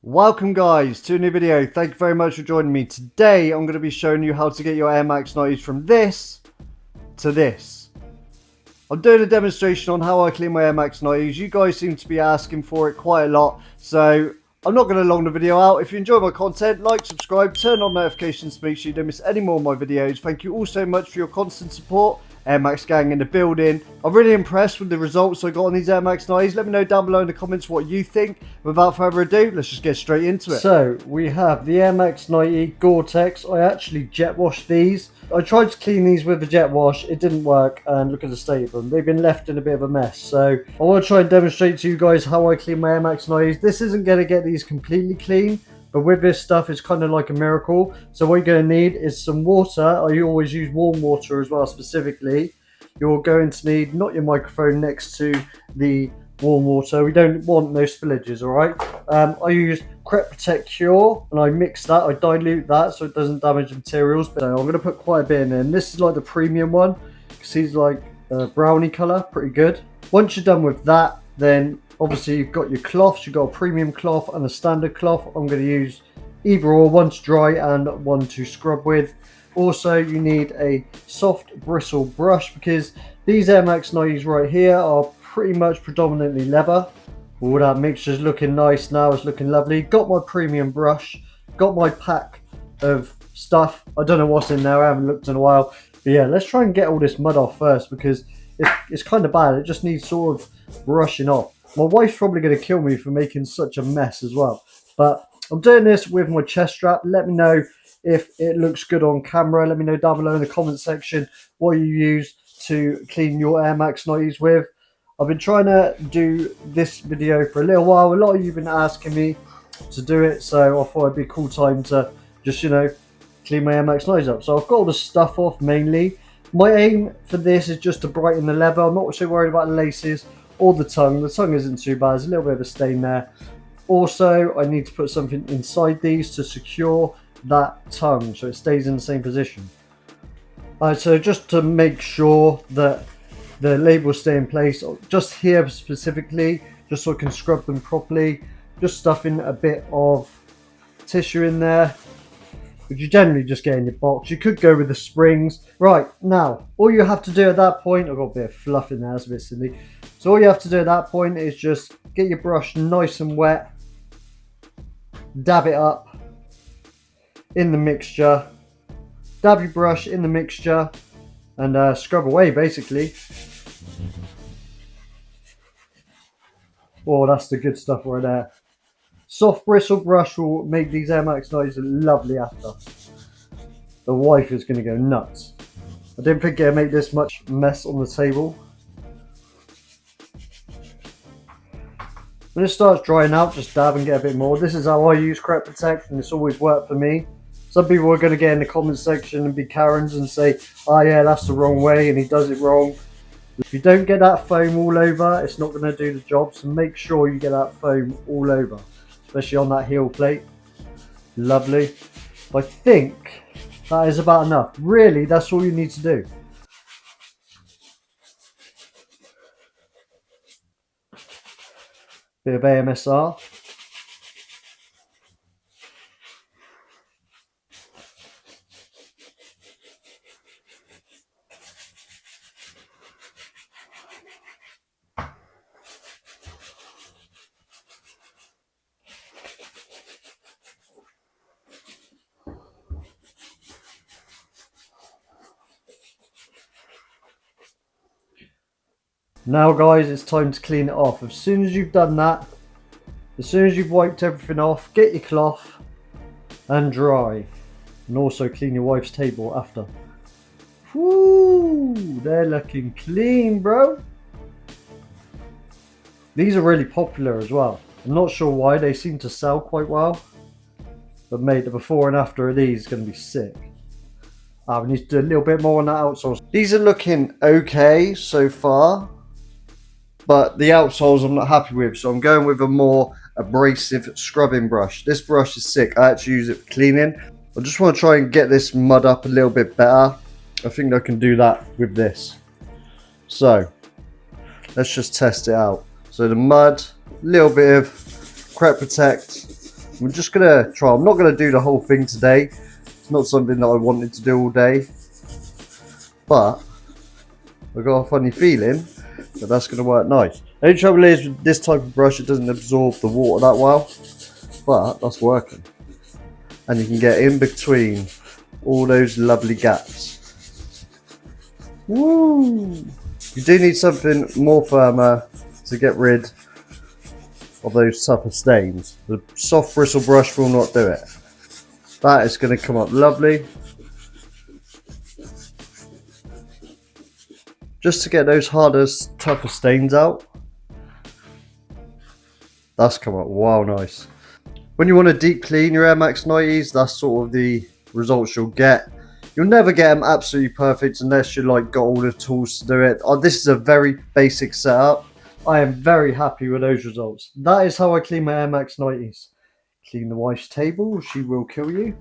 Welcome guys to a new video. Thank you very much for joining me. Today I'm going to be showing you how to get your Air Max 90s from this to this. I'm doing a demonstration on how I clean my Air Max 90s. You guys seem to be asking for it quite a lot, so I'm not going to long the video out. If you enjoy my content, like, subscribe, turn on notifications to make sure you don't miss any more of my videos. Thank you all so much for your constant support. Air Max gang in the building. I'm really impressed with the results I got on these Air Max 90s. Let me know down below in the comments what you think. Without further ado, let's just get straight into it. So we have the Air Max 90 Gore-Tex. I actually jet washed these. I tried to clean these with the jet wash. It didn't work, and look at the state of them. They've been left in a bit of a mess. So I want to try and demonstrate to you guys how I clean my Air Max 90s. This isn't going to get these completely clean, but with this stuff, it's kind of like a miracle. So what you're going to need is some water. I always use warm water as well, specifically. You're going to need not your microphone next to the warm water. We don't want no spillages, all right? I use Crep Protect Cure, and I mix that. I dilute that so it doesn't damage the materials. But I'm going to put quite a bit in there. And this is like the premium one. Because he's like brownie colour, pretty good. Once you're done with that, then obviously you've got your cloths. You've got a premium cloth and a standard cloth. I'm going to use either or, one to dry and one to scrub with. Also, you need a soft bristle brush because these Air Max 90s right here are pretty much predominantly leather. All that mixture's looking nice now. It's looking lovely. Got my premium brush. Got my pack of stuff. I don't know what's in there. I haven't looked in a while. But yeah, let's try and get all this mud off first because it's kind of bad. It just needs sort of brushing off. My wife's probably going to kill me for making such a mess as well. But I'm doing this with my chest strap. Let me know if it looks good on camera. Let me know down below in the comment section what you use to clean your Air Max 90s with. I've been trying to do this video for a little while. A lot of you have been asking me to do it, so I thought it'd be a cool time to just, clean my Air Max 90s up. So I've got all the stuff off mainly. My aim for this is just to brighten the leather. I'm not so worried about the laces or the tongue. The tongue isn't too bad. There's a little bit of a stain there. Also, I need to put something inside these to secure that tongue so it stays in the same position. So just to make sure that the labels stay in place, just here specifically, just so I can scrub them properly, just stuffing a bit of tissue in there, which you generally just get in your box. You could go with the springs. Right, now, all you have to do at that point, I've got a bit of fluff in there, that's a bit silly. So all you have to do at that point is just get your brush nice and wet, dab it up in the mixture, dab your brush in the mixture, and scrub away basically. Oh, that's the good stuff right there. Soft bristle brush will make these Air Max 90s lovely after. The wife is going to go nuts. I didn't think it'd make this much mess on the table. When it starts drying out, just dab and get a bit more. This is how I use Crep Protect, and it's always worked for me. Some people are going to get in the comment section and be Karens and say, oh yeah, that's the wrong way and he does it wrong. If you don't get that foam all over, it's not going to do the job. So make sure you get that foam all over, especially on that heel plate. Lovely. I think that is about enough. Really, that's all you need to do. Bit of AMSR. Now guys, it's time to clean it off. As soon as you've done that, as soon as you've wiped everything off, get your cloth and dry. And also clean your wife's table after. Whoo, they're looking clean, bro. These are really popular as well. I'm not sure why, they seem to sell quite well. But mate, the before and after of these is going to be sick. We need to do a little bit more on that outsole. These are looking okay so far, but the outsoles I'm not happy with, so I'm going with a more abrasive scrubbing brush. This brush is sick. I actually use it for cleaning. I just want to try and get this mud up a little bit better. I think I can do that with this. So let's just test it out. So the mud, a little bit of Crep Protect, I'm just going to try. I'm not going to do the whole thing today. It's not something that I wanted to do all day. But I've got a funny feeling that that's going to work nice. The only trouble is with this type of brush, it doesn't absorb the water that well. But that's working. And you can get in between all those lovely gaps. Woo! You do need something more firmer to get rid of those tougher stains. The soft bristle brush will not do it. That is going to come up lovely. Just to get those harder, tougher stains out. That's come up wow nice. When you want to deep clean your Air Max 90s, that's sort of the results you'll get. You'll never get them absolutely perfect unless you like got all the tools to do it. This is a very basic setup. I am very happy with those results. That is how I clean my Air Max 90s. Clean the wife's table, she will kill you.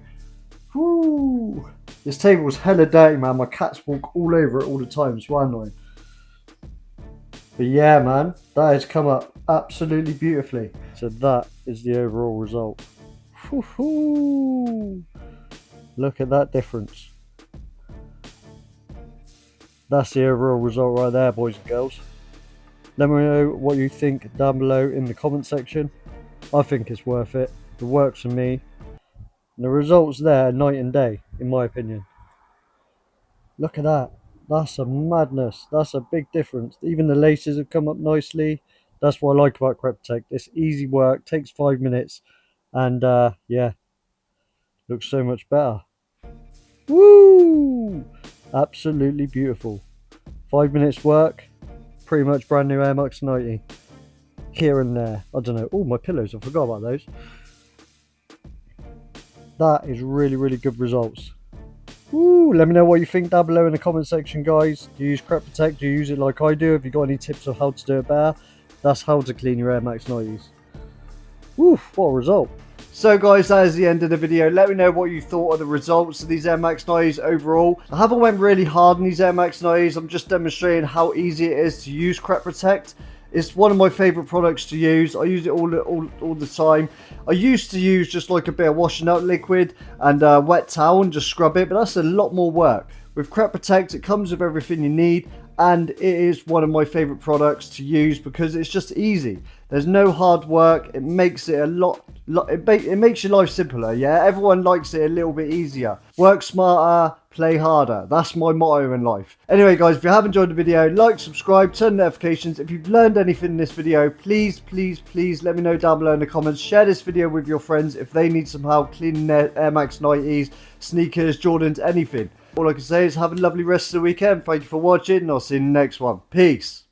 Woo! This table's hella dirty, man. My cats walk all over it all the time. It's so annoying. But yeah, man, that has come up absolutely beautifully. So that is the overall result. Woo-hoo! Look at that difference. That's the overall result right there, boys and girls. Let me know what you think down below in the comment section. I think it's worth it. It works for me. And the results there are night and day, in my opinion. Look at that. That's a madness. That's a big difference. Even the laces have come up nicely. That's what I like about Crep Protect. It's easy work, takes 5 minutes, and yeah, looks so much better. Woo! Absolutely beautiful. 5 minutes work, pretty much brand new Air Max 90. Here and there. I don't know. Oh, my pillows. I forgot about those. That is really, really good results. Woo! Let me know what you think down below in the comment section, guys. Do you use Crep Protect? Do you use it like I do? Have you got any tips of how to do it better? That's how to clean your Air Max 90s. Woo! What a result. So guys, that is the end of the video. Let me know what you thought of the results of these Air Max 90s overall. I haven't went really hard on these Air Max 90s. I'm just demonstrating how easy it is to use Crep Protect. It's one of my favourite products to use. I use it all the time. I used to use just like a bit of washing out liquid and a wet towel and just scrub it, but that's a lot more work. With Crep Protect, it comes with everything you need, and it is one of my favourite products to use because it's just easy. There's no hard work. It makes it it makes your life simpler, yeah? Everyone likes it a little bit easier. Work smarter, play harder. That's my motto in life. Anyway, guys, if you have enjoyed the video, like, subscribe, turn notifications. If you've learned anything in this video, please, please, please let me know down below in the comments. Share this video with your friends if they need some help cleaning their Air Max 90s, sneakers, Jordans, anything. All I can say is have a lovely rest of the weekend. Thank you for watching, and I'll see you in the next one. Peace.